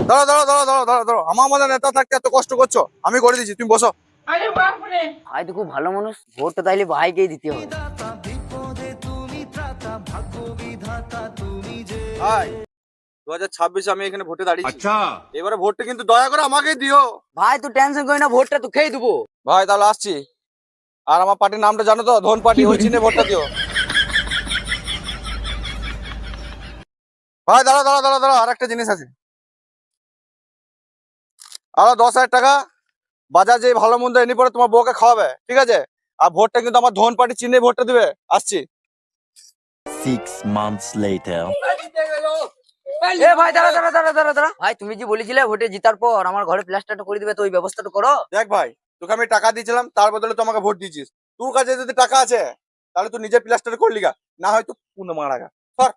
দাঁড়া দাঁড়া দাঁড়া দাঁড়া দাঁড়া দাঁড়া, আমার মধ্যে নেতা থাকতে এত কষ্ট করছো, আমি করে দিচ্ছি, তুমি বসো। ভাই তো খুব ভালো মানুষ, ভোটটা তাইলে ভাইকেই দিতে হবে। ভাই 2026 আমি এখানে ভোটে দাঁড়িয়েছি। এবারে ভোটটা কিন্তু দয়া করে আমাকে দিও। ভাই তুই টেনশন করি না, ভোটটা তো খেয়ে দেবো। ভাই তাহলে আসছি। আর আমার পার্টির নামটা জানো তো, ধন পার্টি, ওই চিহ্নে ভোটটা দিও। ভাই দাঁড়া দাঁড়া দাঁড়া দাঁড়া, আর একটা জিনিস আছে। আরো 10,000 টাকা বাজার যে ভালো মন্দ এনে পরে তোমার বউকে খাওয়াবে, ঠিক আছে? আর ভোটটা কিন্তু আমার ধন পার্টি চিহ্নে ভোটটা দিবে। আসছি। 6 months later. এ ভাই দাঁড়া দাঁড়া দাঁড়া দাঁড়া দাঁড়া, ভাই তুমি যে বলেছিলে ভোটে জিতার পর আমার ঘরে প্লাস্টারটা করে দিবে, তো ওই ব্যবস্থাটা করো। দেখ ভাই, তোকে আমি টাকা দিয়েছিলাম, তার বদলে তো আমাকে ভোট দিয়েছিস। তোর কাছে যদি টাকা আছে তাহলে তুই নিজে প্লাস্টার করলি গা, না হয়তো পুনে মারা গা। সর।